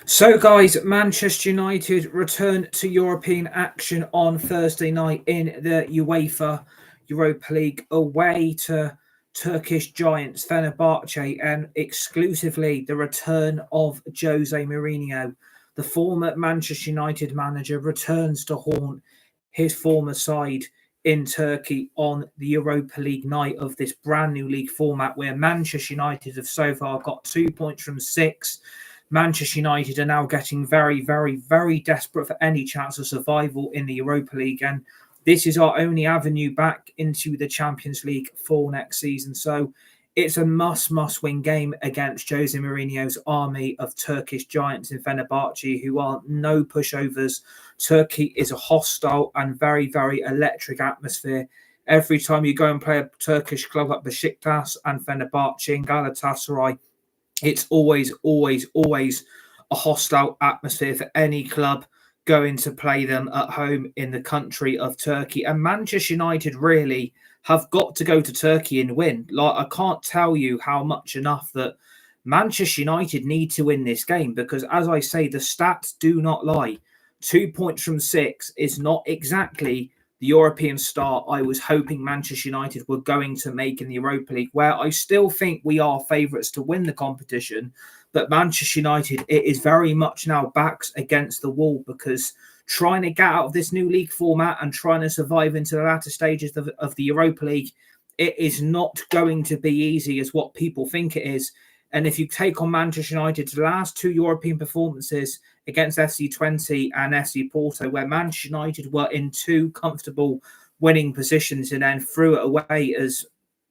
So, guys, Manchester United return to European action on Thursday night in the UEFA Europa League away to Turkish giants Fenerbahce and exclusively the return of Jose Mourinho. The former Manchester United manager returns to haunt his former side in Turkey on the Europa League night of this brand new league format where Manchester United have so far got 2 points from six. Manchester United are now getting very, very, very desperate for any chance of survival in the Europa League. And this is our only avenue back into the Champions League for next season. So it's a must win game against Jose Mourinho's army of Turkish giants in Fenerbahce, who are no pushovers. Turkey is a hostile and very, very electric atmosphere. Every time you go and play a Turkish club like Besiktas and Fenerbahce and Galatasaray, it's always a hostile atmosphere for any club going to play them at home in the country of Turkey. And Manchester United really have got to go to Turkey and win. Like, I can't tell you how much enough that Manchester United need to win this game because, as I say, the stats do not lie. 2 points from six is not exactly the European start I was hoping Manchester United were going to make in the Europa League, where I still think we are favourites to win the competition. But Manchester United, it is very much now backs against the wall because trying to get out of this new league format and trying to survive into the latter stages of the Europa League, it is not going to be easy as what people think it is. And if you take on Manchester United's last two European performances against FC20 and FC Porto, where Manchester United were in two comfortable winning positions and then threw it away as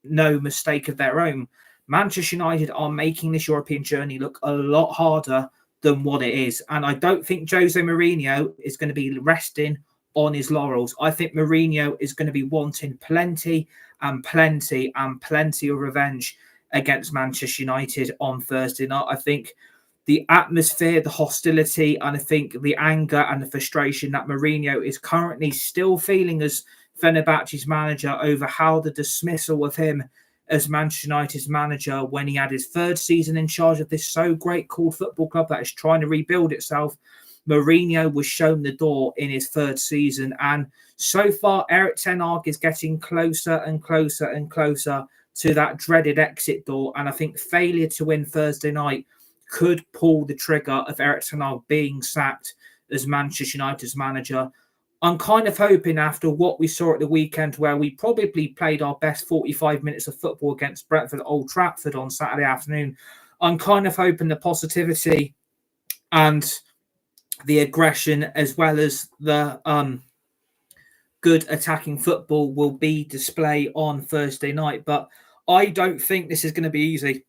no mistake of their own, Manchester United are making this European journey look a lot harder than what it is. And I don't think Jose Mourinho is going to be resting on his laurels. I think Mourinho is going to be wanting plenty of revenge against Manchester United on Thursday night. I think the atmosphere, the hostility, and I think the anger and the frustration that Mourinho is currently still feeling as Fenerbahce's manager over how the dismissal of him as Manchester United's manager when he had his third season in charge of this so great called football club that is trying to rebuild itself. Mourinho was shown the door in his third season, and so far Erik ten Hag is getting closer and closer to that dreaded exit door. And I think failure to win Thursday night could pull the trigger of Erik ten Hag being sacked as Manchester United's manager. I'm kind of hoping after what we saw at the weekend, where we probably played our best 45 minutes of football against Brentford at Old Trafford on Saturday afternoon, I'm kind of hoping the positivity and the aggression as well as the good attacking football will be displayed on Thursday night. But I don't think this is going to be easy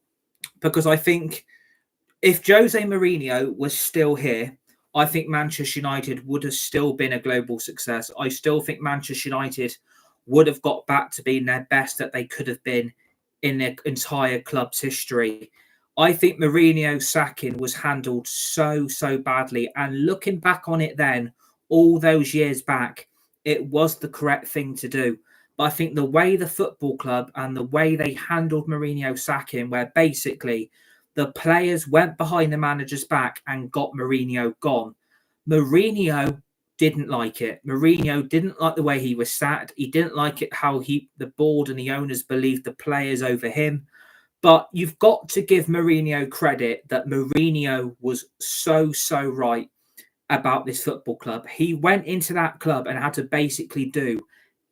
because I think if Jose Mourinho was still here, I think Manchester United would have still been a global success. I still think Manchester United would have got back to being their best that they could have been in their entire club's history. I think Mourinho's sacking was handled so badly. And looking back on it then, all those years back, it was the correct thing to do. But I think the way the football club and the way they handled Mourinho sacking, where basically the players went behind the manager's back and got Mourinho gone. Mourinho didn't like it. Mourinho didn't like the way he was sacked. He didn't like it how the board and the owners believed the players over him. But you've got to give Mourinho credit that Mourinho was so right about this football club. He went into that club and had to basically do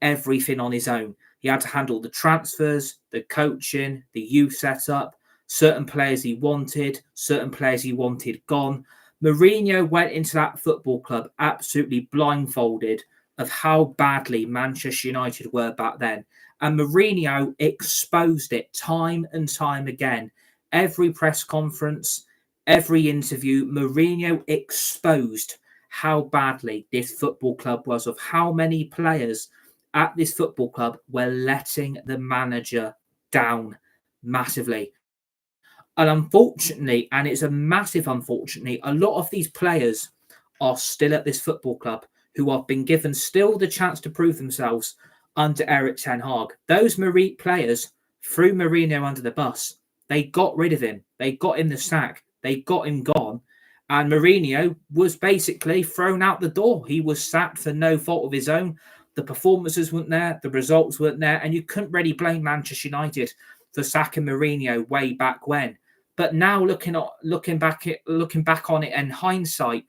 everything on his own. He had to handle the transfers, the coaching, the youth setup, certain players he wanted, certain players he wanted gone. Mourinho went into that football club absolutely blindfolded of how badly Manchester United were back then. And Mourinho exposed it time and time again. Every press conference, every interview, Mourinho exposed how badly this football club was, of how many players at this football club were letting the manager down massively. And unfortunately, and it's a massive unfortunately, a lot of these players are still at this football club who have been given still the chance to prove themselves under Erik ten Hag. Those players threw Mourinho under the bus. They got rid of him. They got him the sack. They got him gone. And Mourinho was basically thrown out the door. He was sacked for no fault of his own. The performances weren't there, the results weren't there, and you couldn't really blame Manchester United for sacking Mourinho way back when. But now looking back on it in hindsight,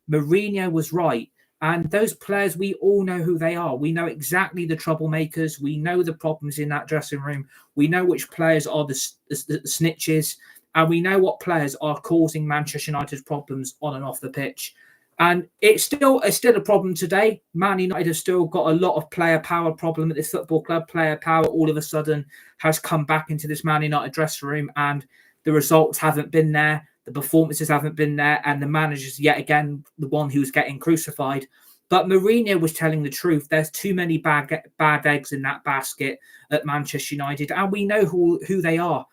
Mourinho was right. And those players, we all know who they are. We know exactly the troublemakers. We know the problems in that dressing room. We know which players are the snitches. And we know what players are causing Manchester United's problems on and off the pitch. And it's still a problem today. Man United have still got a lot of player power problem at this football club. Player power all of a sudden has come back into this Man United dressing room, and the results haven't been there. The performances haven't been there, and the manager's yet again the one who's getting crucified. But Mourinho was telling the truth. There's too many bad eggs in that basket at Manchester United, and we know who they are.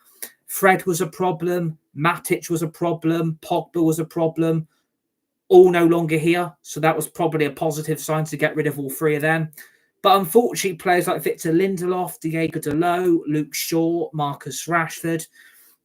Fred was a problem. Matic was a problem. Pogba was a problem. All no longer here. So that was probably a positive sign to get rid of all three of them. But unfortunately, players like Victor Lindelof, Diego Dalot, Luke Shaw, Marcus Rashford,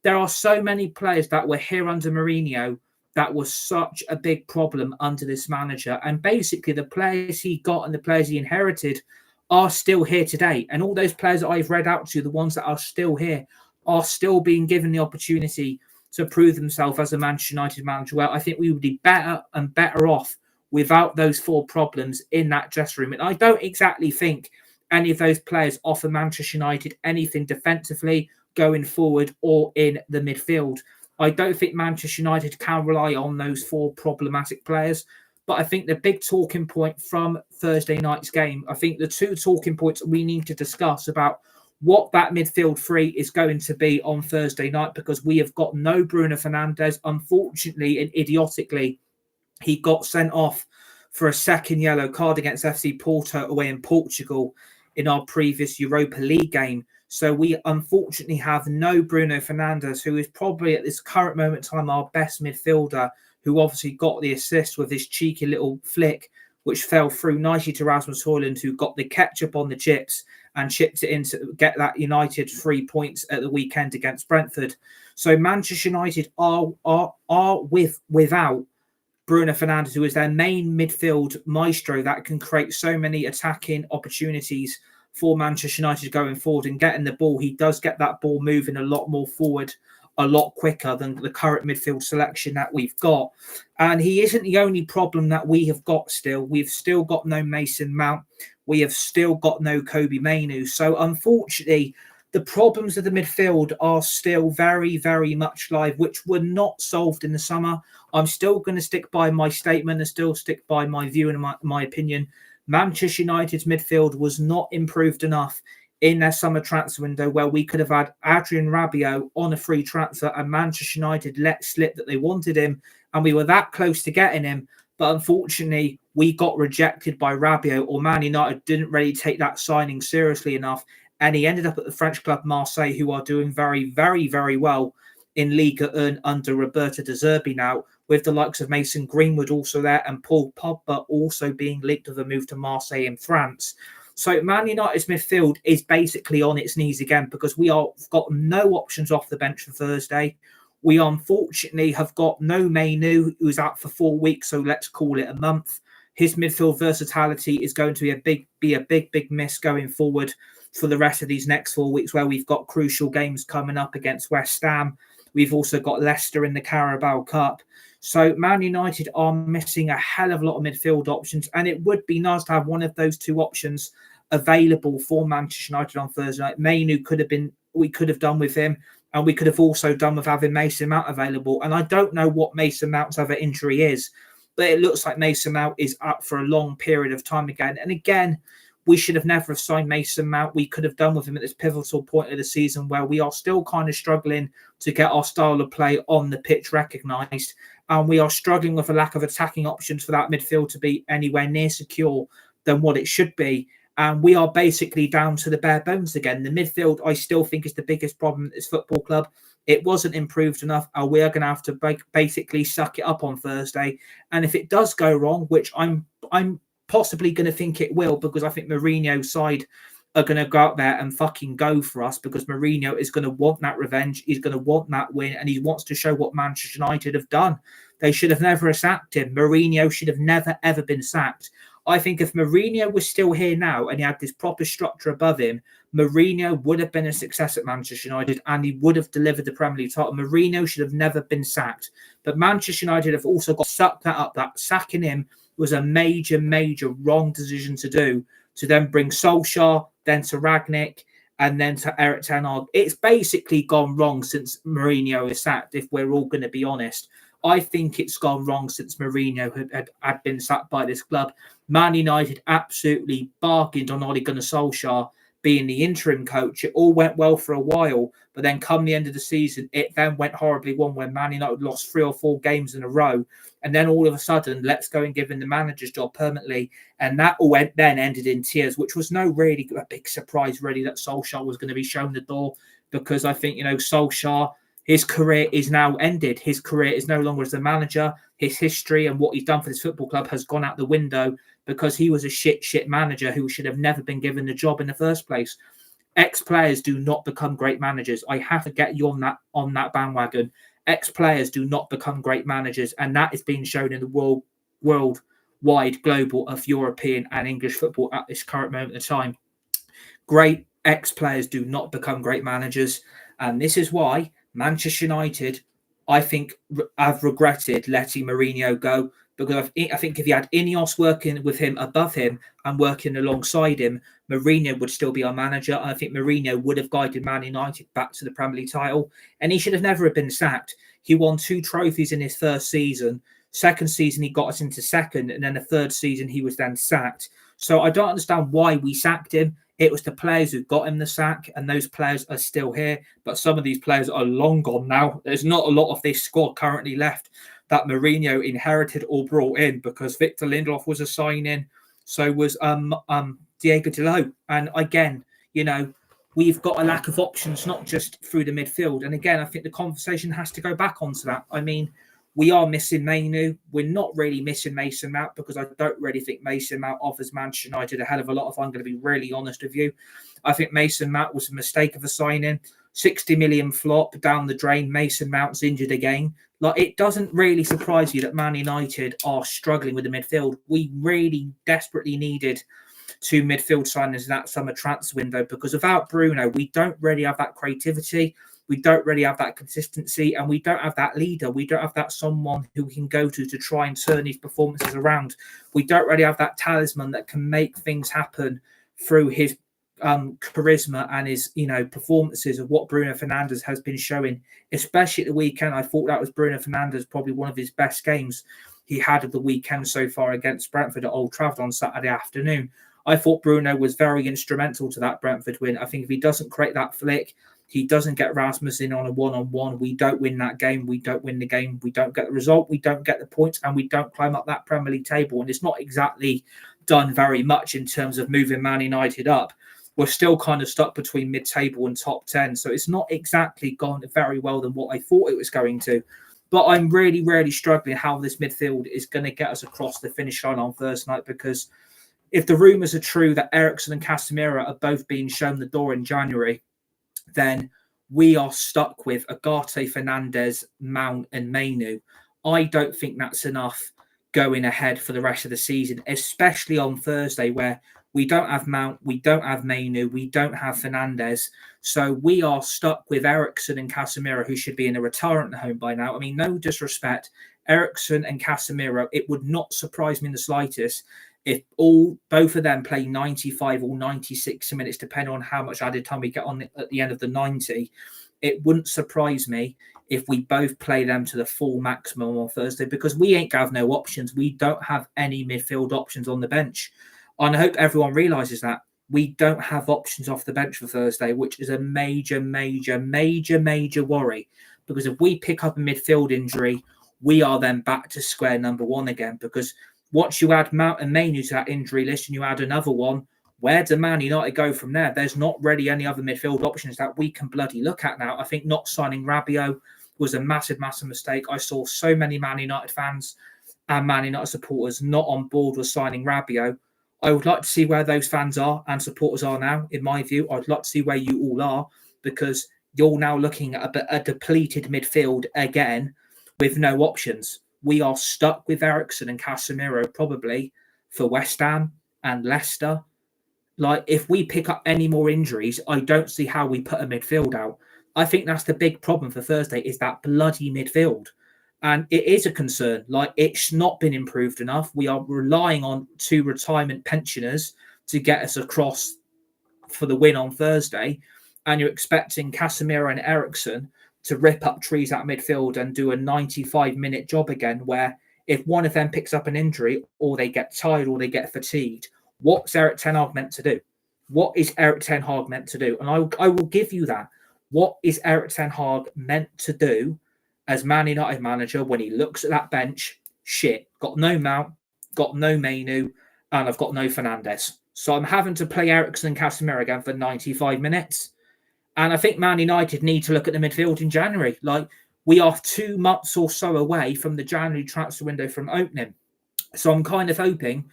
there are so many players that were here under Mourinho that was such a big problem under this manager. And basically, the players he got and the players he inherited are still here today. And all those players that I've read out to, the ones that are still here, are still being given the opportunity to prove themselves as a Manchester United manager. Well, I think we would be better and better off without those four problems in that dressing room. And I don't exactly think any of those players offer Manchester United anything defensively going forward or in the midfield. I don't think Manchester United can rely on those four problematic players. But I think the big talking point from Thursday night's game, I think the two talking points we need to discuss about what that midfield three is going to be on Thursday night, because we have got no Bruno Fernandes. Unfortunately and idiotically, he got sent off for a second yellow card against FC Porto away in Portugal in our previous Europa League game. So we unfortunately have no Bruno Fernandes, who is probably at this current moment in time our best midfielder, who obviously got the assist with this cheeky little flick, which fell through nicely to Rasmus Højlund, who got the ketchup on the chips and chipped it in to get that United 3 points at the weekend against Brentford. So Manchester United are without Bruno Fernandes, who is their main midfield maestro that can create so many attacking opportunities for Manchester United going forward and getting the ball. He does get that ball moving a lot more forward, a lot quicker than the current midfield selection that we've got. And he isn't the only problem that we have got still. We've still got no Mason Mount. We have still got no Kobe Mainoo. So unfortunately, the problems of the midfield are still very, very much live, which were not solved in the summer. I'm still going to stick by my statement and still stick by my view and my opinion. Manchester United's midfield was not improved enough in their summer transfer window, where we could have had Adrien Rabiot on a free transfer and Manchester United let slip that they wanted him, and we were that close to getting him. But unfortunately, we got rejected by Rabiot, or Man United didn't really take that signing seriously enough. And he ended up at the French club Marseille, who are doing very, very, very well in Ligue 1 under Roberto De Zerbi now, with the likes of Mason Greenwood also there and Paul Pogba also being linked with a move to Marseille in France. So Man United's midfield is basically on its knees again, because we have got no options off the bench for Thursday. We unfortunately have got no Mainoo, who's out for 4 weeks, so let's call it a month. His midfield versatility is going to be a big miss going forward for the rest of these next 4 weeks, where we've got crucial games coming up against West Ham. We've also got Leicester in the Carabao Cup. So Man United are missing a hell of a lot of midfield options, and it would be nice to have one of those two options available for Manchester United on Thursday night. Mainoo we could have done with him, and we could have also done with having Mason Mount available. And I don't know what Mason Mount's other injury is, but it looks like Mason Mount is up for a long period of time again. And again, we should have never have signed Mason Mount. We could have done with him at this pivotal point of the season where we are still kind of struggling to get our style of play on the pitch recognised. And we are struggling with a lack of attacking options for that midfield to be anywhere near secure than what it should be. And we are basically down to the bare bones again. The midfield, I still think, is the biggest problem at this football club. It wasn't improved enough, and we are going to have to basically suck it up on Thursday. And if it does go wrong, which I'm possibly going to think it will, because I think Mourinho's side are going to go out there and fucking go for us, because Mourinho is going to want that revenge. He's going to want that win, and he wants to show what Manchester United have done. They should have never sacked him. Mourinho should have never, ever been sacked. I think if Mourinho was still here now and he had this proper structure above him, Mourinho would have been a success at Manchester United and he would have delivered the Premier League title. Mourinho should have never been sacked. But Manchester United have also got to suck that up. That sacking him was a major, major wrong decision to do, to then bring Solskjaer, then to Ragnick, and then to Erik ten Hag. It's basically gone wrong since Mourinho is sacked, if we're all going to be honest. I think it's gone wrong since Mourinho had been sacked by this club. Man United absolutely bargained on Ole Gunnar Solskjaer being the interim coach. It all went well for a while, but then come the end of the season, it then went horribly wrong when Man United lost 3 or 4 games in a row. And then all of a sudden, let's go and give him the manager's job permanently. And that all then ended in tears, which was no really a big surprise, really, that Solskjaer was going to be shown the door, because I think, Solskjaer, his career is now ended. His career is no longer as a manager. His history and what he's done for this football club has gone out the window, because he was a shit manager who should have never been given the job in the first place. Ex-players do not become great managers. I have to get you on that bandwagon. Ex-players do not become great managers, and that is being shown in the worldwide, global of European and English football at this current moment in time. Great ex-players do not become great managers, and this is why Manchester United, I think, have regretted letting Mourinho go, because I think if he had Ineos working with him above him and working alongside him, Mourinho would still be our manager. I think Mourinho would have guided Man United back to the Premier League title, and he should have never have been sacked. He won 2 trophies in his first season. Second season, he got us into second, and then the third season, he was then sacked. So I don't understand why we sacked him. It was the players who got him the sack, and those players are still here. But some of these players are long gone now. There's not a lot of this squad currently left that Mourinho inherited or brought in, because Victor Lindelof was a sign-in. So was Diego Dalot. And again, we've got a lack of options, not just through the midfield. And again, I think the conversation has to go back onto that. I mean, we are missing Mainu. We're not really missing Mason Mount, because I don't really think Mason Mount offers Manchester United a hell of a lot, if I'm going to be really honest with you. I think Mason Mount was a mistake of a signing. 60 million flop down the drain. Mason Mount's injured again. It doesn't really surprise you that Man United are struggling with the midfield. We really desperately needed 2 midfield signings in that summer transfer window, because without Bruno, we don't really have that creativity. We don't really have that consistency, and we don't have that leader. We don't have that someone who we can go to try and turn these performances around. We don't really have that talisman that can make things happen through his charisma and his performances of what Bruno Fernandes has been showing, especially at the weekend. I thought that was Bruno Fernandes probably one of his best games he had of the weekend so far against Brentford at Old Trafford on Saturday afternoon. I thought Bruno was very instrumental to that Brentford win. I think if he doesn't create that flick, he doesn't get Rasmus in on a one-on-one, we don't win that game. We don't win the game. We don't get the result. We don't get the points, and we don't climb up that Premier League table. And it's not exactly done very much in terms of moving Man United up. We're still kind of stuck between mid-table and top 10. So it's not exactly gone very well than what I thought it was going to. But I'm really, really struggling how this midfield is going to get us across the finish line on Thursday night, because if the rumours are true that Eriksen and Casemiro are both being shown the door in January, then we are stuck with Ugarte, Fernandes, Mount and Mainu. I don't think that's enough going ahead for the rest of the season, especially on Thursday, where we don't have Mount, we don't have Mainu, we don't have Fernandes. So we are stuck with Eriksen and Casemiro, who should be in a retirement home by now. I mean, no disrespect, Eriksen and Casemiro, it would not surprise me in the slightest if both of them play 95 or 96 minutes, depending on how much added time we get on at the end of the 90. It wouldn't surprise me if we both play them to the full maximum on Thursday, because we ain't have no options. We don't have any midfield options on the bench. And I hope everyone realises that. We don't have options off the bench for Thursday, which is a major, major, major, major worry. Because if we pick up a midfield injury, we are then back to square number one again. Because once you add Mount and Mainu to that injury list and you add another one, where do Man United go from there? There's not really any other midfield options that we can bloody look at now. I think not signing Rabiot was a massive, massive mistake. I saw so many Man United fans and Man United supporters not on board with signing Rabiot. I would like to see where those fans are and supporters are now, in my view. I'd like to see where you all are, because you're now looking at a depleted midfield again with no options. We are stuck with Eriksen and Casemiro probably for West Ham and Leicester. Like, if we pick up any more injuries, I don't see how we put a midfield out. I think that's the big problem for Thursday, is that bloody midfield. And it is a concern. Like, it's not been improved enough. We are relying on 2 retirement pensioners to get us across for the win on Thursday. And you're expecting Casemiro and Eriksen to rip up trees at midfield and do a 95-minute job again, where if one of them picks up an injury, or they get tired, or they get fatigued, what's Erik ten Hag meant to do? What is Erik ten Hag meant to do? And I will give you that. What is Erik ten Hag meant to do as Man United manager when he looks at that bench? Shit, got no Mount, got no Mainu, and I've got no Fernandes. So I'm having to play Eriksen and Casemiro again for 95 minutes. And I think Man United need to look at the midfield in January. Like, we are 2 months or so away from the January transfer window from opening. So I'm kind of hoping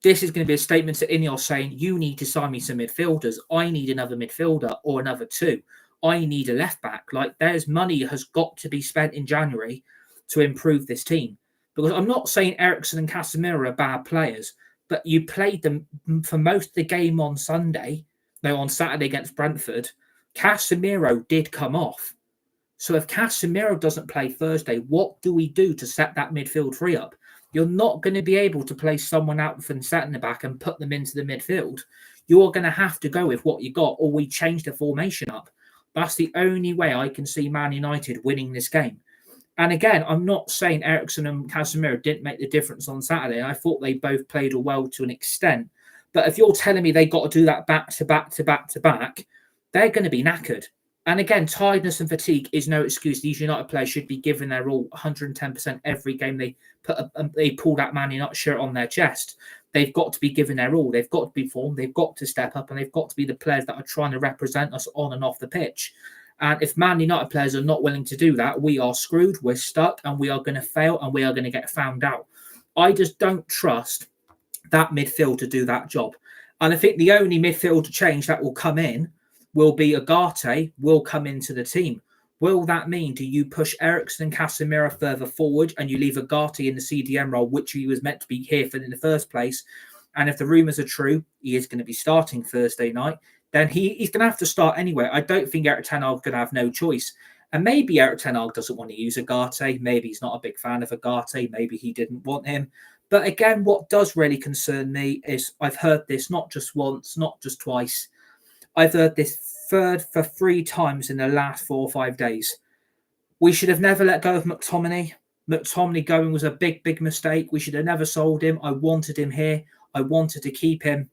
this is going to be a statement to Ineos saying, you need to sign me some midfielders. I need another midfielder or another 2. I need a left back. Like, there's money has got to be spent in January to improve this team. Because I'm not saying Eriksen and Casemiro are bad players, but you played them for most of the game on Saturday against Brentford. Casemiro did come off. So if Casemiro doesn't play Thursday, what do we do to set that midfield free up? You're not going to be able to play someone out from centre back and put them into the midfield. You're going to have to go with what you got, or we change the formation up. That's the only way I can see Man United winning this game. And again, I'm not saying Eriksen and Casemiro didn't make the difference on Saturday. I thought they both played well to an extent. But if you're telling me they got to do that back to back, they're going to be knackered. And again, tiredness and fatigue is no excuse. These United players should be given their all, 110% every game they pull that Man United shirt on their chest. They've got to be given their all. They've got to be formed. They've got to step up, and they've got to be the players that are trying to represent us on and off the pitch. And if Man United players are not willing to do that, we are screwed, we're stuck, and we are going to fail, and we are going to get found out. I just don't trust that midfield to do that job. And I think the only midfield change that will come in will be Ugarte will come into the team. Will that mean, do you push Eriksen and Casemiro further forward and you leave Ugarte in the CDM role, which he was meant to be here for in the first place? And if the rumours are true, he is going to be starting Thursday night, then he's going to have to start anyway. I don't think Erik ten Hag is going to have no choice. And maybe Erik ten Hag doesn't want to use Ugarte. Maybe he's not a big fan of Ugarte. Maybe he didn't want him. But again, what does really concern me is I've heard this not just once, not just twice. I've heard this for 3 times in the last 4 or 5 days. We should have never let go of McTominay. McTominay going was a big, big mistake. We should have never sold him. I wanted him here. I wanted to keep him.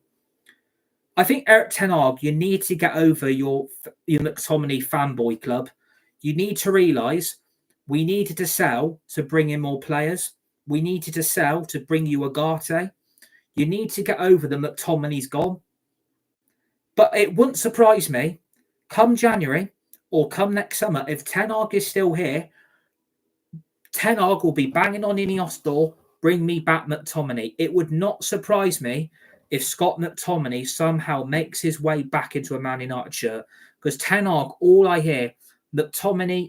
I think Erik ten Hag, you need to get over your McTominay fanboy club. You need to realise we needed to sell to bring in more players. We needed to sell to bring you Ugarte. You need to get over the McTominay's gone. But it wouldn't surprise me, come January or come next summer, if ten Hag is still here, ten Hag will be banging on Ineos' door, bring me back McTominay. It would not surprise me if Scott McTominay somehow makes his way back into a Man United shirt. Because ten Hag, all I hear, McTominay.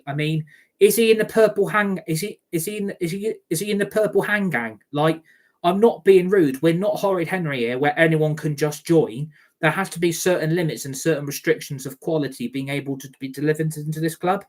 I mean, is he in the purple hang? Is he in the purple hang gang? Like, I'm not being rude. We're not Horrid Henry here, where anyone can just join. There has to be certain limits and certain restrictions of quality being able to be delivered into this club.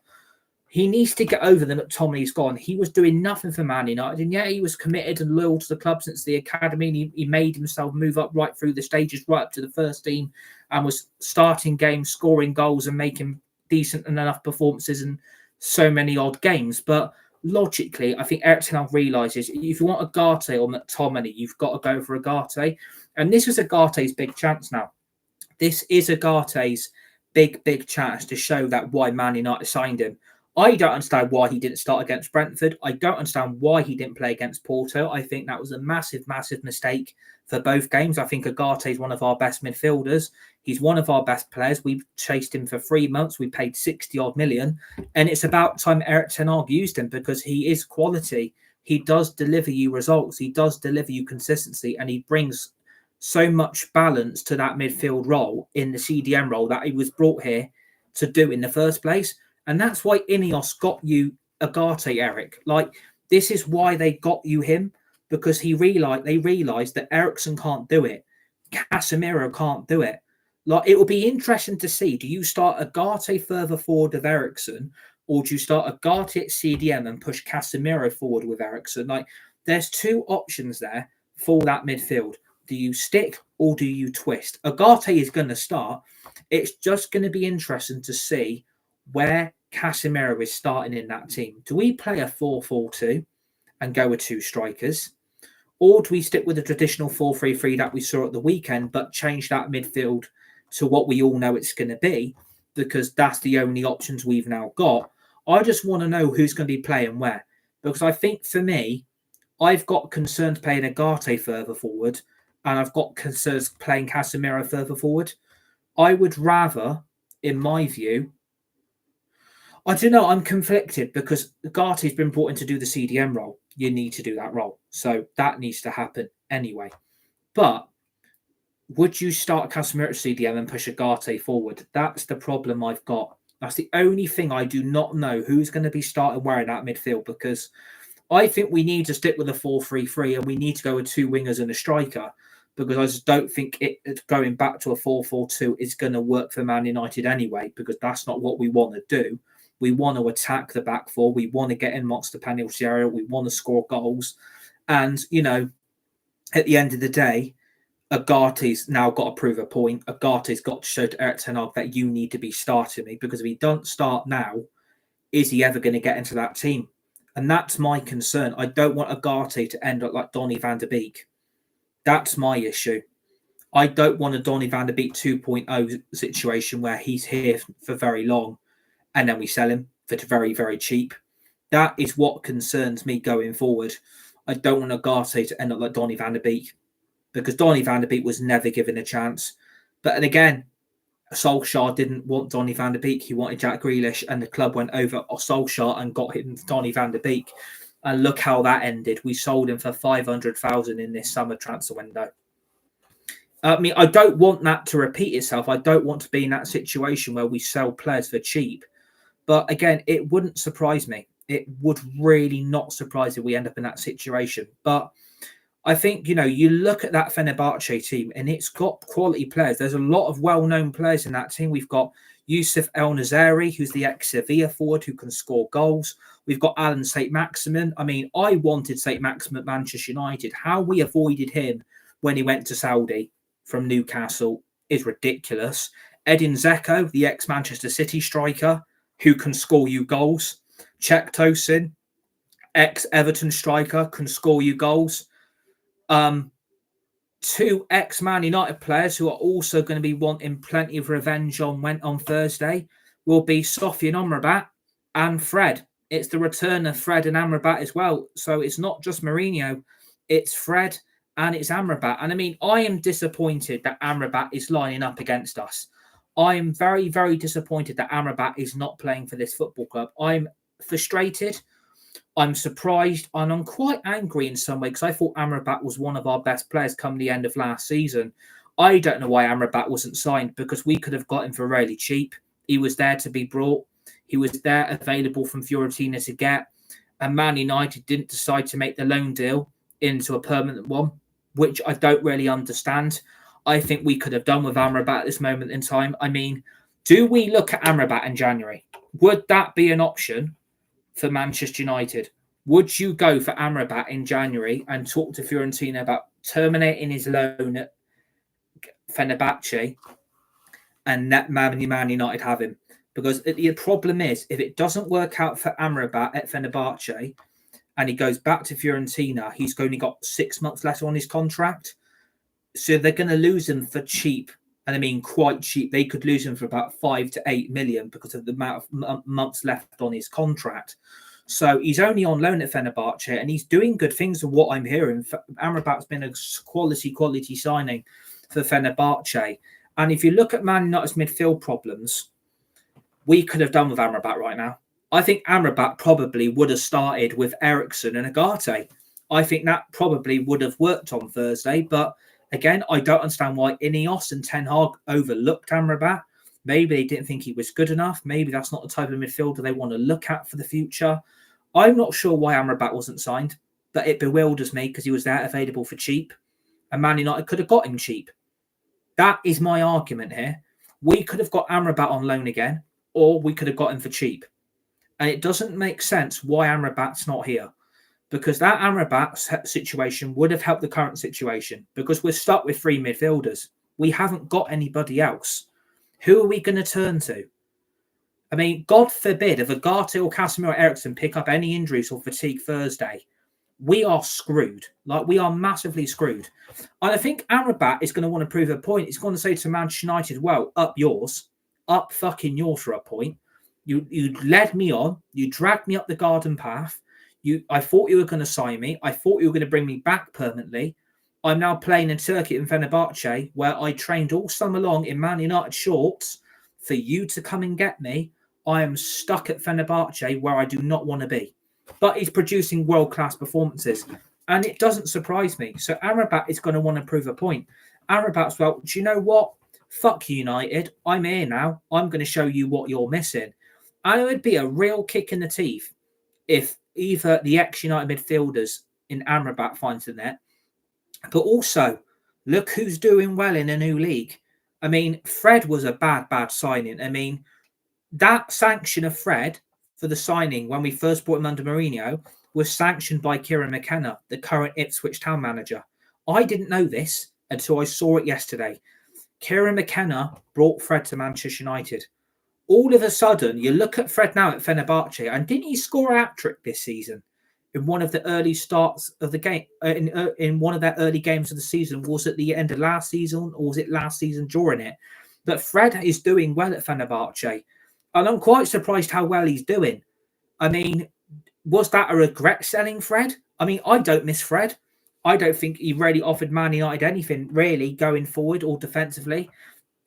He needs to get over the McTominay's gone. He was doing nothing for Man United, and he was committed and loyal to the club since the academy. And he made himself move up right through the stages, right up to the first team, and was starting games, scoring goals, and making decent enough performances in so many odd games. But logically, I think Erik ten Hag realises if you want Ugarte or McTominay, you've got to go for Ugarte. And this was Ugarte's big chance now. This is Ugarte's big chance to show that why Man United signed him. I don't understand why he didn't start against Brentford. I don't understand why he didn't play against Porto. I think that was a massive mistake for both games. I think Ugarte is one of our best midfielders. He's one of our best players. We've chased him for 3 months. We paid 60-odd million. And it's about time Erik ten Hag used him, because he is quality. he does deliver you results. He does deliver you consistency, and he brings so much balance to that midfield role in the CDM role that he was brought here to do in the first place. And that's why Ineos got you Agate, Eric. Like, this is why they got you him, because they realised that Ericsson can't do it. Casemiro can't do it. Like, it will be interesting to see, do you start Agate further forward of Ericsson, or do you start Agate at CDM and push Casemiro forward with Ericsson? Like, there's two options there for that midfield. Do you stick or do you twist? Agate is going to start. It's just going to be interesting to see where Casemiro is starting in that team. Do we play a 4-4-2 and go with two strikers? Or do we stick with the traditional 4-3-3 that we saw at the weekend, but change that midfield to what we all know it's going to be, because that's the only options we've now got? I just want to know who's going to be playing where, because I think for me, I've got concerns playing Agate further forward, and I've got concerns playing Casemiro further forward. I would rather, in my view, I don't know, I'm conflicted because Agat's been brought in to do the CDM role. You need to do that role. So that needs to happen anyway. But would you start Casemiro at CDM and push Agate forward? That's the problem I've got. That's the only thing I do not know who's going to be starting where in that midfield, because I think we need to stick with a 4-3-3 and we need to go with two wingers and a striker, because I just don't think it going back to a 4-4-2 is going to work for Man United anyway, because that's not what we want to do. We want to attack the back four. We want to get in amongst the penalty area. We want to score goals. And, you know, at the end of the day, Agate's now got to prove a point. Agate's got to show to Erik ten Hag that you need to be starting me, because if he doesn't start now, is he ever going to get into that team? And that's my concern. I don't want Agate to end up like Donny van de Beek. That's my issue. I don't want a Donny van de Beek 2.0 situation where he's here for very long and then we sell him for very, very cheap. That is what concerns me going forward. I don't want Agate to end up like Donny van de Beek, because Donny van de Beek was never given a chance. But again, Solskjaer didn't want Donny van de Beek. He wanted Jack Grealish, and the club went over Solskjaer and got him Donny van de Beek. And look how that ended. We sold him for 500,000 in this summer transfer window. I mean, I don't want that to repeat itself. I don't want to be in that situation where we sell players for cheap. But again, it wouldn't surprise me. It would really not surprise if we end up in that situation. But I think, you know, you look at that Fenerbahce team and it's got quality players. There's a lot of well-known players in that team. We've got Yusuf El Nazari, who's the ex-Sevilla forward who can score goals. We've got Alan St-Maximin. I mean, I wanted St-Maximin at Manchester United. How we avoided him when he went to Saudi from Newcastle is ridiculous. Edin Dzeko, the ex-Manchester City striker, who can score you goals. Cech Tosin, ex-Everton striker, can score you goals. Two ex-Man United players who are also going to be wanting plenty of revenge on Thursday will be Sofian Amrabat and Fred. It's the return of Fred and Amrabat as well. So it's not just Mourinho, it's Fred and it's Amrabat. And I mean, I am disappointed that Amrabat is lining up against us. I am very, very disappointed that Amrabat is not playing for this football club. I'm frustrated. I'm surprised and I'm quite angry in some way, because I thought Amrabat was one of our best players come the end of last season. I don't know why Amrabat wasn't signed, because we could have got him for really cheap. He was there to be brought. He was there available from Fiorentina to get. And Man United didn't decide to make the loan deal into a permanent one, which I don't really understand. I think we could have done with Amrabat at this moment in time. I mean, do we look at Amrabat in January? Would that be an option for Manchester United? Would you go for Amrabat in January and talk to Fiorentina about terminating his loan at Fenerbahce and let Man United have him? Because the problem is, if it doesn't work out for Amrabat at Fenerbahce and he goes back to Fiorentina, he's only got 6 months left on his contract. So they're going to lose him for cheap. And I mean, quite cheap. They could lose him for about 5 to 8 million because of the amount of months left on his contract. So he's only on loan at Fenerbahce and he's doing good things from what I'm hearing. Amrabat's been a quality signing for Fenerbahce. And if you look at Man United's midfield problems, we could have done with Amrabat right now. I think Amrabat probably would have started with Ericsson and Agate. I think that probably would have worked on Thursday. But again, I don't understand why Ineos and Ten Hag overlooked Amrabat. Maybe they didn't think he was good enough. Maybe that's not the type of midfielder they want to look at for the future. I'm not sure why Amrabat wasn't signed, but it bewilders me because he was there available for cheap. And Man United could have got him cheap. That is my argument here. We could have got Amrabat on loan again, or we could have got him for cheap. And it doesn't make sense why Amrabat's not here. Because that Amrabat situation would have helped the current situation. Because we're stuck with 3 midfielders. We haven't got anybody else. Who are we going to turn to? I mean, God forbid if Agate or Casemiro or Ericsson pick up any injuries or fatigue Thursday, we are screwed. Like, we are massively screwed. And I think Amrabat is going to want to prove a point. He's going to say to Manchester United, well, up yours. Up fucking yours for a point. You led me on. You dragged me up the garden path. I thought you were going to sign me. I thought you were going to bring me back permanently. I'm now playing in Turkey in Fenerbahçe, where I trained all summer long in Man United shorts for you to come and get me. I am stuck at Fenerbahçe where I do not want to be. But he's producing world-class performances. And it doesn't surprise me. So Amrabat is going to want to prove a point. Amrabat's, well, do you know what? Fuck United. I'm here now. I'm going to show you what you're missing. And it would be a real kick in the teeth if either the ex-United midfielders in Amrabat finds the net. But also, look who's doing well in a new league. I mean, Fred was a bad signing. I mean, that sanction of Fred for the signing when we first brought him under Mourinho was sanctioned by Kieran McKenna, the current Ipswich Town manager. I didn't know this until I saw it yesterday. Kieran McKenna brought Fred to Manchester United. All of a sudden, you look at Fred now at Fenerbahce, and didn't he score a hat-trick this season? In one of the early starts of the game, in one of their early games of the season, was it the end of last season, or was it last season during it? But Fred is doing well at Fenerbahce, and I'm quite surprised how well he's doing. I mean, was that a regret selling Fred? I mean, I don't miss Fred. I don't think he really offered Man United anything, really, going forward or defensively.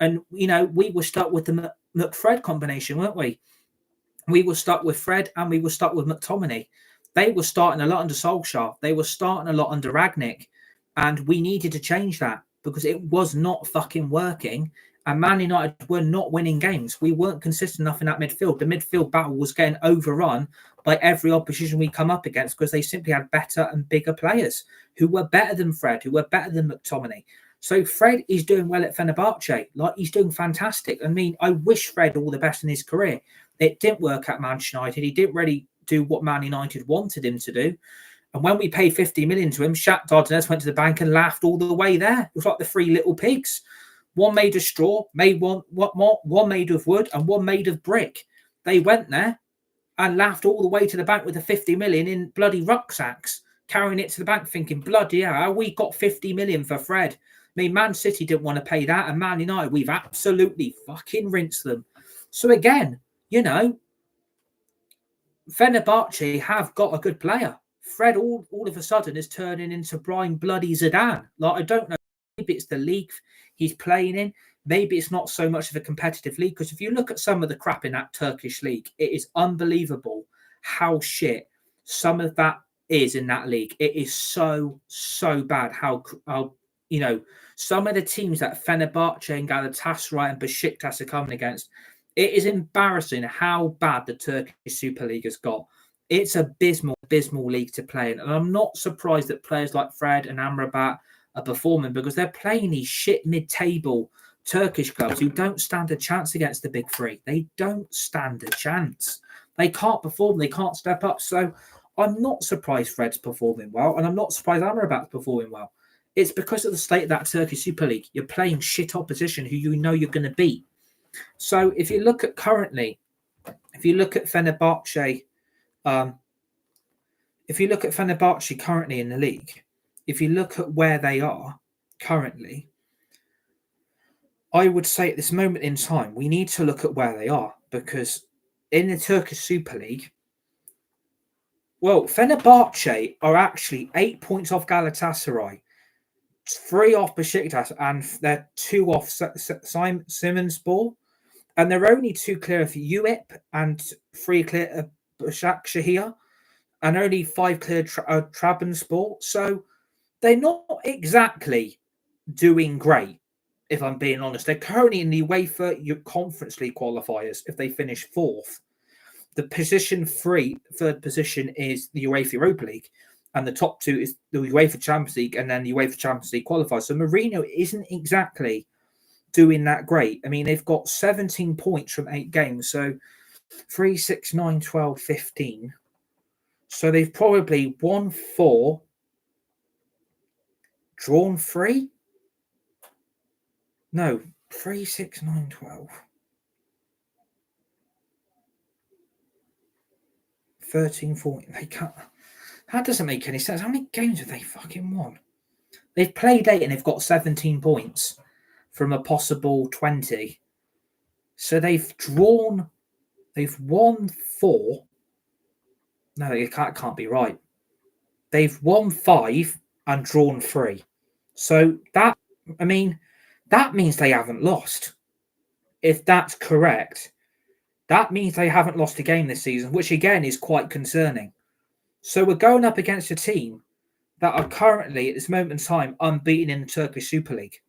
And, you know, we were stuck with the McFred combination, weren't we? We were stuck with Fred and we were stuck with McTominay. They were starting a lot under Solskjaer. They were starting a lot under Ragnick. And we needed to change that because it was not fucking working. And Man United were not winning games. We weren't consistent enough in that midfield. The midfield battle was getting overrun by every opposition we come up against because they simply had better and bigger players who were better than Fred, who were better than McTominay. So Fred is doing well at Fenerbahce. Like, he's doing fantastic. I mean, I wish Fred all the best in his career. It didn't work at Manchester United. He didn't really do what Man United wanted him to do. And when we paid 50 million to him, Shakhtar Donetsk went to the bank and laughed all the way there. It was like the 3 little pigs. One made of straw, one made of wood, and one made of brick. They went there and laughed all the way to the bank with the 50 million in bloody rucksacks, carrying it to the bank thinking, bloody hell, we got 50 million for Fred. I mean, Man City didn't want to pay that, and Man United, we've absolutely fucking rinsed them. So again, you know, Fenerbahce have got a good player. Fred all of a sudden is turning into Brian bloody Zidane. Like, I don't know. Maybe it's the league he's playing in. Maybe it's not so much of a competitive league. Because if you look at some of the crap in that Turkish league, it is unbelievable how shit some of that is in that league. It is so bad how you know, some of the teams that Fenerbahce and Galatasaray and Besiktas are coming against. It is embarrassing how bad the Turkish Super League has got. It's abysmal league to play in. And I'm not surprised that players like Fred and Amrabat are performing because they're playing these shit mid-table Turkish clubs who don't stand a chance against the big 3. They don't stand a chance. They can't perform. They can't step up. So I'm not surprised Fred's performing well. And I'm not surprised Amrabat's performing well. It's because of the state of that Turkish Super League. You're playing shit opposition who you know you're going to beat. So if you look at currently, if you look at Fenerbahce currently in the league, if you look at where they are currently, I would say at this moment in time, we need to look at where they are because in the Turkish Super League, well, Fenerbahce are actually 8 points off Galatasaray, 3 off Besiktas, and they're 2 off Simonspor. and they're only 2 clear of UEP and 3 clear of Başakşehir, and only 5 clear Trabzonspor. So they're not exactly doing great, if I'm being honest. They're currently in the UEFA Conference League qualifiers if they finish 4th. The third position is the UEFA Europa League, and the top 2 is the UEFA Champions League and then the UEFA Champions League qualifiers. So Mourinho isn't exactly doing that great. I mean, they've got 17 points from 8 games. So 3, 6, 9, 12, 15. So they've probably won 4, drawn 3. No, 3, 6, 9, 12. 13, 14. They can't. That doesn't make any sense. How many games have they fucking won? They've played 8 and they've got 17 points from a possible 20. So they've won 4. No, it can't be right. They've won 5 and drawn 3. So that means they haven't lost. If that's correct, that means they haven't lost a game this season, which again is quite concerning. So we're going up against a team that are currently, at this moment in time, unbeaten in the Turkish Super League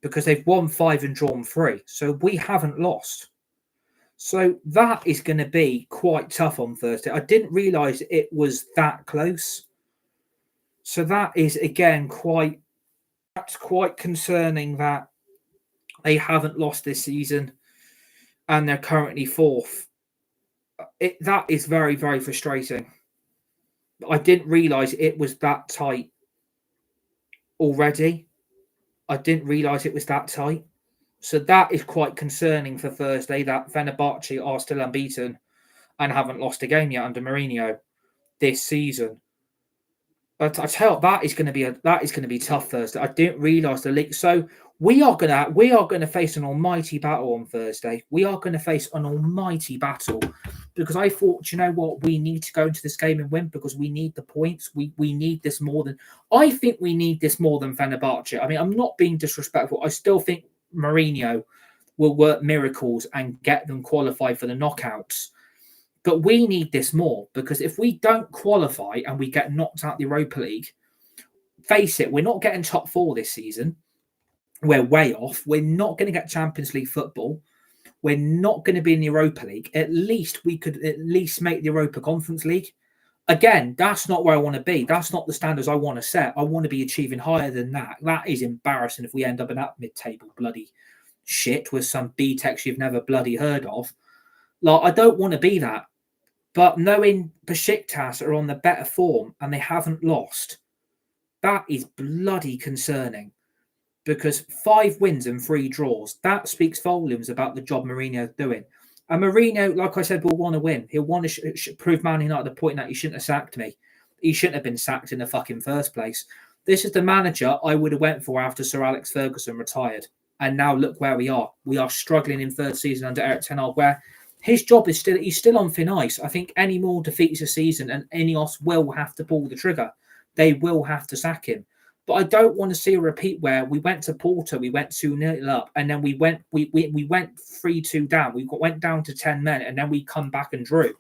because they've won 5 and drawn 3. So we haven't lost. So that is going to be quite tough on Thursday. I didn't realise it was that close. So that is, again, quite concerning that they haven't lost this season and they're currently 4th. That is very, very frustrating. I didn't realise it was that tight already. I didn't realise it was that tight. So that is quite concerning for Thursday, that Fenerbahçe are still unbeaten and haven't lost a game yet under Mourinho this season. But I tell you, that is going to be tough Thursday. I didn't realise the league. So we are going to face an almighty battle on Thursday. We are going to face an almighty battle because I thought, you know what, we need to go into this game and win because we need the points. We need this more than Fenerbahçe. I mean, I'm not being disrespectful. I still think Mourinho will work miracles and get them qualified for the knockouts. But we need this more because if we don't qualify and we get knocked out the Europa League, face it, we're not getting top 4 this season. We're way off. We're not going to get Champions League football. We're not going to be in the Europa League. At least we could make the Europa Conference League. Again, that's not where I want to be. That's not the standards I want to set. I want to be achieving higher than that. That is embarrassing if we end up in that mid-table bloody shit with some B-techs you've never bloody heard of. Like, I don't want to be that. But knowing Besiktas are on the better form and they haven't lost, that is bloody concerning. Because 5 wins and 3 draws, that speaks volumes about the job Mourinho's doing. And Mourinho, like I said, will want to win. He'll want to prove Man United the point that he shouldn't have sacked me. He shouldn't have been sacked in the fucking first place. This is the manager I would have went for after Sir Alex Ferguson retired. And now look where we are. We are struggling in third season under Erik ten Hag, where his job is he's still on thin ice. I think any more defeats a season and Ineos will have to pull the trigger. They will have to sack him. But I don't want to see a repeat where we went to Porto, we went 2-0 up, and then we went 3-2 down. We went down to 10 men, and then we come back and drew.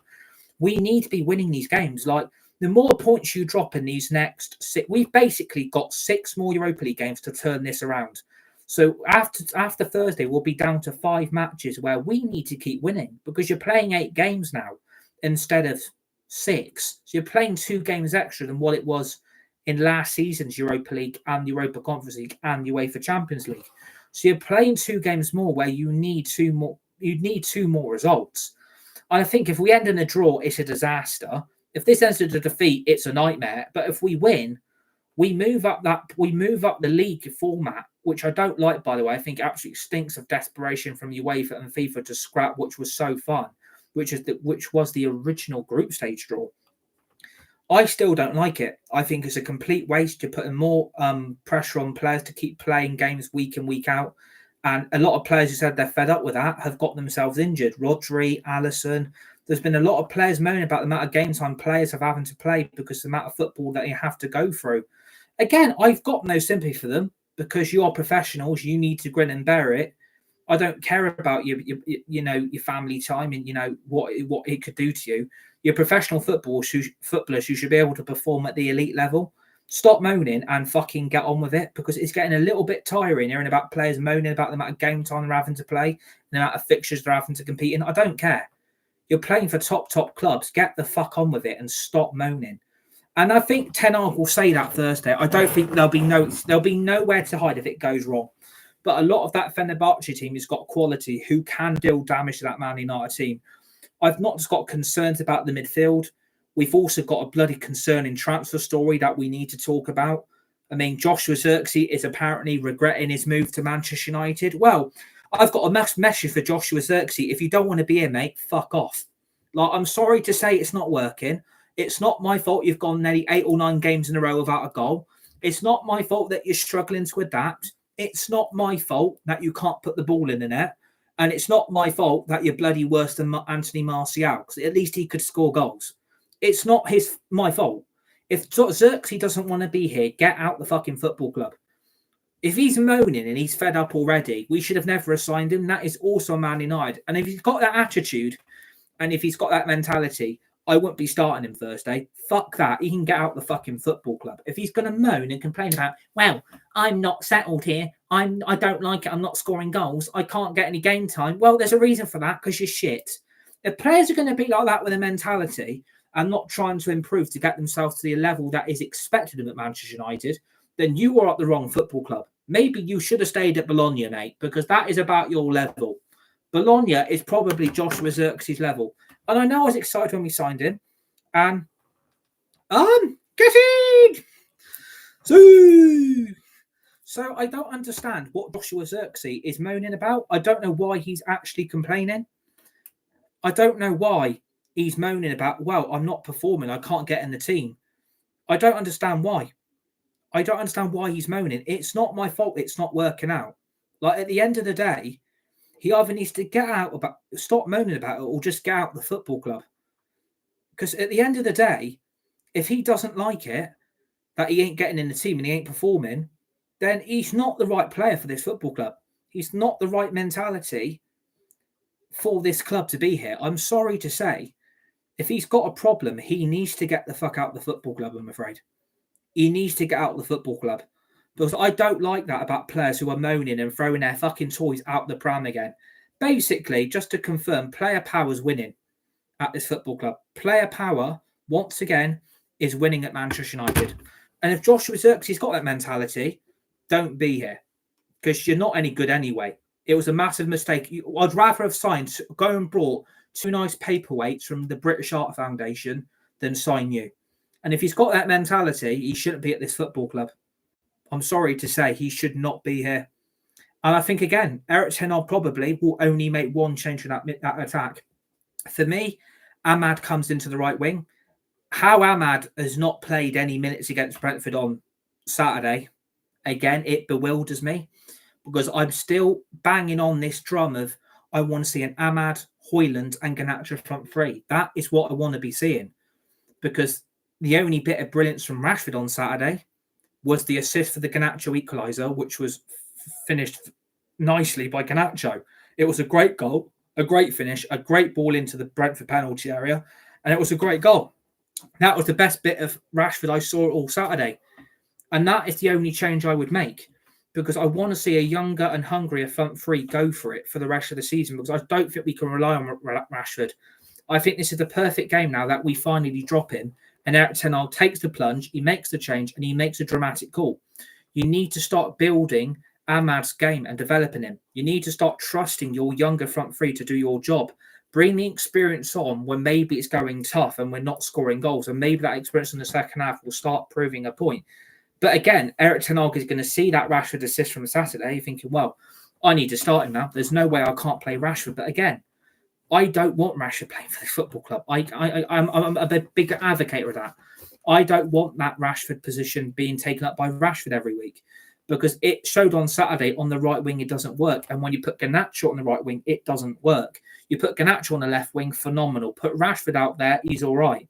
We need to be winning these games. Like, the more points you drop in these next 6, we've basically got 6 more Europa League games to turn this around. So after Thursday, we'll be down to 5 matches where we need to keep winning because you're playing 8 games now instead of 6. So you're playing 2 games extra than what it was in last season's Europa League and the Europa Conference League and the UEFA Champions League. So you're playing 2 games more where you need 2 more. You need 2 more results. And I think if we end in a draw, it's a disaster. If this ends in a defeat, it's a nightmare. But if we win, we move up the league format, which I don't like, by the way. I think it absolutely stinks of desperation from UEFA and FIFA to scrap, which was so fun, which was the original group stage draw. I still don't like it. I think it's a complete waste. You're putting more pressure on players to keep playing games week in, week out. And a lot of players who said they're fed up with that have got themselves injured. Rodri, Alisson. There's been a lot of players moaning about the amount of game time players have having to play because the amount of football that you have to go through. Again, I've got no sympathy for them because you are professionals. You need to grin and bear it. I don't care about your family time and what it could do to you. You're professional footballers who should be able to perform at the elite level. Stop moaning and fucking get on with it, because it's getting a little bit tiring hearing about players moaning about the amount of game time they're having to play, the amount of fixtures they're having to compete in. I don't care. You're playing for top clubs. Get the fuck on with it and stop moaning. And I think Ten Hag will say that Thursday. I don't think there'll be nowhere to hide if it goes wrong. But a lot of that Fenerbahçe team has got quality who can deal damage to that Man United team. I've not just got concerns about the midfield. We've also got a bloody concerning transfer story that we need to talk about. I mean, Joshua Zirkzee is apparently regretting his move to Manchester United. Well, I've got a message for Joshua Zirkzee. If you don't want to be here, mate, fuck off. Like, I'm sorry to say it's not working. It's not my fault you've gone nearly 8 or 9 games in a row without a goal. It's not my fault that you're struggling to adapt. It's not my fault that you can't put the ball in the net. And it's not my fault that you're bloody worse than Anthony Martial, because at least he could score goals. It's not my fault. If Zirkzee doesn't want to be here, get out the fucking football club. If he's moaning and he's fed up already, we should have never assigned him. That is also Man United. And if he's got that attitude and if he's got that mentality, I wouldn't be starting him Thursday. Fuck that. He can get out the fucking football club. If he's going to moan and complain about, well, I'm not settled here. I don't like it. I'm not scoring goals. I can't get any game time. Well, there's a reason for that, because you're shit. If players are going to be like that with a mentality and not trying to improve to get themselves to the level that is expected of them at Manchester United, then you are at the wrong football club. Maybe you should have stayed at Bologna, mate, because that is about your level. Bologna is probably Joshua Zirkzee's level. And I know I was excited when we signed him. And getting so I don't understand what Joshua Zirkzee is moaning about. I don't know why he's actually complaining. I don't know why he's moaning about, well, I'm not performing. I can't get in the team. I don't understand why. I don't understand why he's moaning. It's not my fault it's not working out. Like, at the end of the day, he either needs to stop moaning about it, or just get out the football club. Because at the end of the day, if he doesn't like it, that he ain't getting in the team and he ain't performing, then he's not the right player for this football club. He's not the right mentality for this club to be here. I'm sorry to say, if he's got a problem, he needs to get the fuck out the football club, I'm afraid. He needs to get out the football club. Because I don't like that about players who are moaning and throwing their fucking toys out the pram again. Basically, just to confirm, player power is winning at this football club. Player power, once again, is winning at Manchester United. And if Joshua Zirkzee's got that mentality, don't be here. Because you're not any good anyway. It was a massive mistake. I'd rather have go and brought 2 nice paperweights from the British Art Foundation than sign you. And if he's got that mentality, he shouldn't be at this football club. I'm sorry to say, he should not be here. And I think, again, Erik ten Hag probably will only make one change in that attack. For me, Ahmad comes into the right wing. How Ahmad has not played any minutes against Brentford on Saturday, again, it bewilders me. Because I'm still banging on this drum of, I want to see an Ahmad, Højlund and Garnacho front three. That is what I want to be seeing. Because the only bit of brilliance from Rashford on Saturday was the assist for the Garnacho equaliser, which was finished nicely by Garnacho. It was a great goal, a great finish, a great ball into the Brentford penalty area, and it was a great goal. That was the best bit of Rashford I saw all Saturday. And that is the only change I would make, because I want to see a younger and hungrier front three go for it for the rest of the season, because I don't think we can rely on Rashford. I think this is the perfect game now that we finally drop him, and Erik ten Hag takes the plunge, he makes the change, and he makes a dramatic call. You need to start building Ahmad's game and developing him. You need to start trusting your younger front three to do your job. Bring the experience on when maybe it's going tough and we're not scoring goals, and maybe that experience in the second half will start proving a point. But again, Erik ten Hag is going to see that Rashford assist from Saturday thinking, well, I need to start him now. There's no way I can't play Rashford. But again, I don't want Rashford playing for the football club. I'm a big advocate of that. I don't want that Rashford position being taken up by Rashford every week, because it showed on Saturday on the right wing it doesn't work. And when you put Garnacho on the right wing, it doesn't work. You put Garnacho on the left wing, phenomenal. Put Rashford out there, he's all right.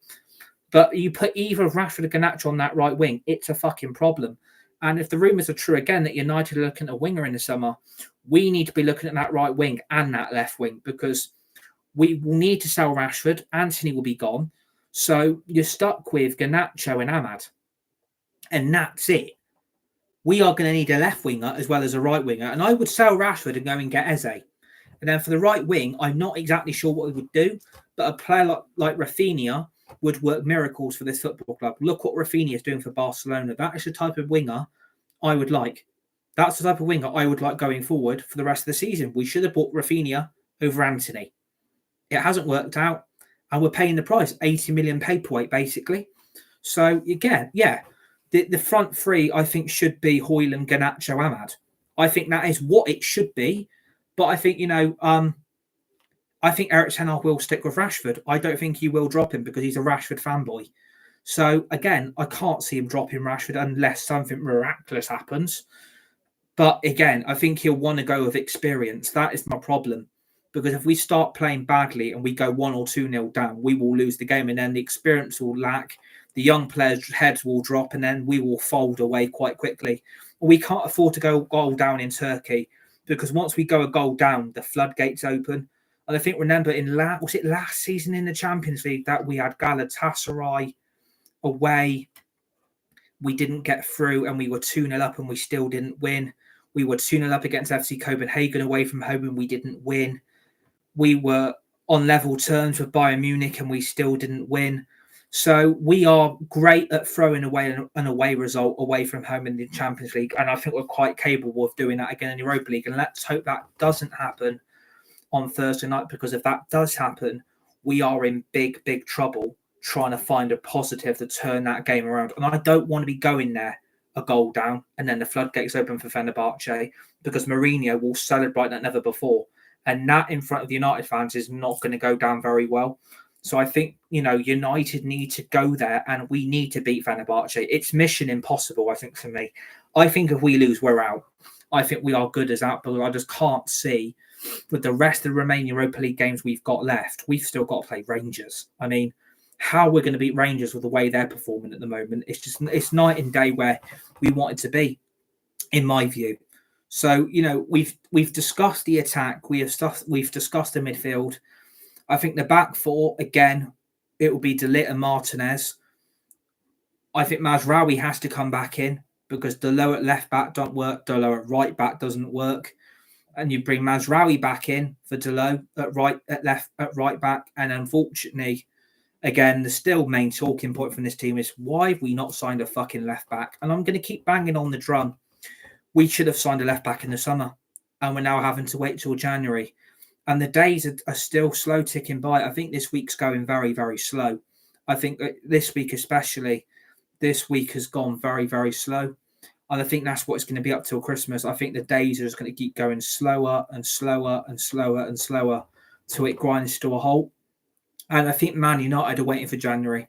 But you put either Rashford or Garnacho on that right wing, it's a fucking problem. And if the rumours are true again that United are looking at a winger in the summer, we need to be looking at that right wing and that left wing, because we will need to sell Rashford. Anthony will be gone. So you're stuck with Garnacho and Ahmad. And that's it. We are going to need a left winger as well as a right winger. And I would sell Rashford and go and get Eze. And then for the right wing, I'm not exactly sure what we would do, but a player like Rafinha would work miracles for this football club. Look what Rafinha is doing for Barcelona. That is the type of winger I would like. That's the type of winger I would like going forward for the rest of the season. We should have bought Rafinha over Anthony. It hasn't worked out, and we're paying the price, 80 million paperweight, basically. So, again, yeah, the front three, I think, should be Højlund, Garnacho, Ahmad. I think that is what it should be. But I think, I think Erik ten Hag will stick with Rashford. I don't think he will drop him because he's a Rashford fanboy. So, again, I can't see him dropping Rashford unless something miraculous happens. But, again, I think he'll want to go with experience. That is my problem. Because if we start playing badly and we go 1 or 2-0 down, we will lose the game. And then the experience will lack. The young players' heads will drop. And then we will fold away quite quickly. We can't afford to go goal down in Turkey. Because once we go a goal down, the floodgates open. And I think, remember, was it last season in the Champions League that we had Galatasaray away? We didn't get through and we were 2-0 up and we still didn't win. We were 2-0 up against FC Copenhagen away from home and we didn't win. We were on level terms with Bayern Munich and we still didn't win. So we are great at throwing away an away result away from home in the Champions League. And I think we're quite capable of doing that again in the Europa League. And let's hope that doesn't happen on Thursday night, because if that does happen, we are in big, big trouble trying to find a positive to turn that game around. And I don't want to be going there a goal down and then the floodgates open for Fenerbahçe, because Mourinho will celebrate like never before. And that in front of the United fans is not going to go down very well. So I think, United need to go there and we need to beat Fenerbahçe. It's mission impossible, I think, for me. I think if we lose, we're out. I think we are good as out, but I just can't see with the rest of the remaining Europa League games we've got left. We've still got to play Rangers. I mean, how we're going to beat Rangers with the way they're performing at the moment, it's night and day where we wanted to be, in my view. So, we've discussed the attack. We've discussed the midfield. I think the back four, again, it will be De Ligt and Martinez. I think Mazraoui has to come back in because Dalot at left back don't work. Dalot at right back doesn't work. And you bring Mazraoui back in for Dalot at right back. And unfortunately, again, the still main talking point from this team is, why have we not signed a fucking left back? And I'm going to keep banging on the drum. We should have signed a left back in the summer, and we're now having to wait till January. And the days are still slow ticking by. I think this week's going very, very slow. I think this week especially, this week has gone very, very slow. And I think that's what it's going to be up till Christmas. I think the days are just going to keep going slower and slower and slower and slower till it grinds to a halt. And I think Man United are waiting for January.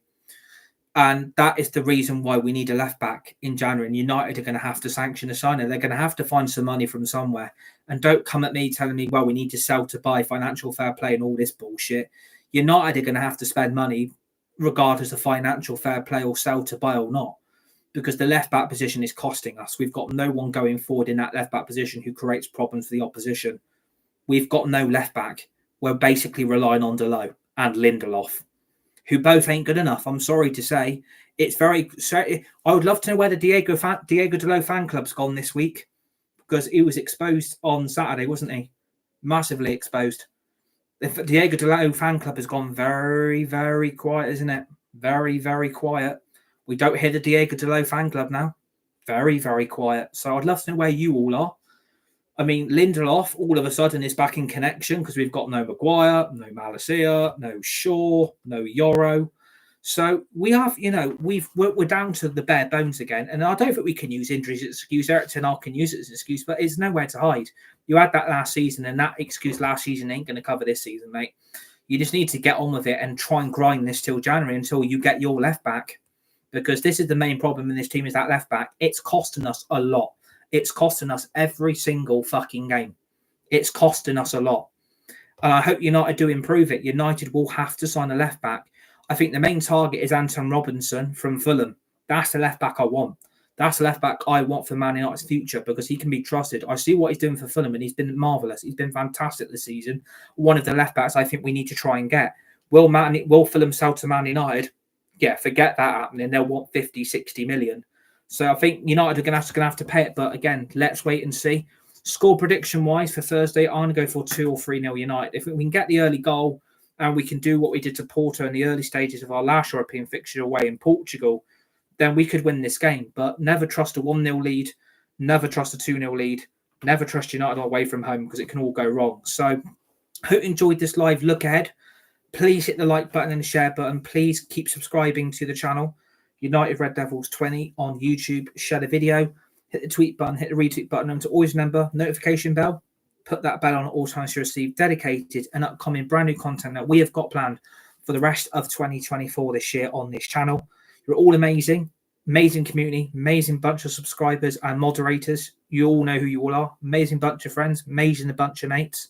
And that is the reason why we need a left back in January. And United are going to have to sanction a signing. They're going to have to find some money from somewhere. And don't come at me telling me, well, we need to sell to buy, financial fair play and all this bullshit. United are going to have to spend money regardless of financial fair play or sell to buy or not. Because the left back position is costing us. We've got no one going forward in that left back position who creates problems for the opposition. We've got no left back. We're basically relying on Dalot and Lindelof, who both ain't good enough. I'm sorry to say. I would love to know where the Diego Dalot fan club's gone this week, because he was exposed on Saturday, wasn't he? Massively exposed. The Diego Dalot fan club has gone very, very quiet, isn't it? Very, very quiet. We don't hear the Diego Dalot fan club now. Very, very quiet. So I'd love to know where you all are. I mean, Lindelof all of a sudden is back in connection because we've got no Maguire, no Malacia, no Shaw, no Yoro. So we have, we're down to the bare bones again. And I don't think we can use injuries as an excuse. Erik ten Hag can use it as an excuse, but it's nowhere to hide. You had that last season, and that excuse last season ain't going to cover this season, mate. You just need to get on with it and try and grind this till January until you get your left back. Because this is the main problem in this team, is that left back. It's costing us a lot. It's costing us every single fucking game. It's costing us a lot. And I hope United do improve it. United will have to sign a left back. I think the main target is Anton Robinson from Fulham. That's the left back I want. That's a left back I want for Man United's future because he can be trusted. I see what he's doing for Fulham and he's been marvellous. He's been fantastic this season. One of the left backs I think we need to try and get. Will Fulham sell to Man United? Yeah, forget that happening. They'll want 50, 60 million. So I think United are going to have to pay it. But again, let's wait and see. Score prediction wise for Thursday, I'm going to go for 2 or 3-0 United. If we can get the early goal and we can do what we did to Porto in the early stages of our last European fixture away in Portugal, then we could win this game. But never trust a 1-0 lead, never trust a 2-0 lead, never trust United away from home because it can all go wrong. So hope you enjoyed this live look ahead. Please hit the like button and the share button. Please keep subscribing to the channel. United Red Devils 20 on YouTube. Share the video. Hit the tweet button. Hit the retweet button. And to always remember, notification bell. Put that bell on at all times to receive dedicated and upcoming brand new content that we have got planned for the rest of 2024 this year on this channel. You're all amazing. Amazing community. Amazing bunch of subscribers and moderators. You all know who you all are. Amazing bunch of friends. Amazing bunch of mates.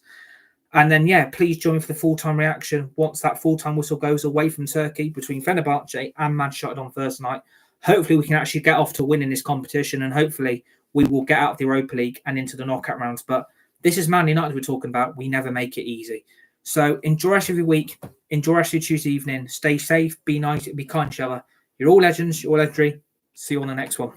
And then, yeah, please join for the full-time reaction once that full-time whistle goes away from Turkey between Fenerbahçe and Manchester United on Thursday night. Hopefully, we can actually get off to winning this competition and hopefully we will get out of the Europa League and into the knockout rounds. But this is Man United we're talking about. We never make it easy. So enjoy the rest of your week. Enjoy the rest of your Tuesday evening. Stay safe. Be nice. Be kind to each other. You're all legends. You're all legendary. See you on the next one.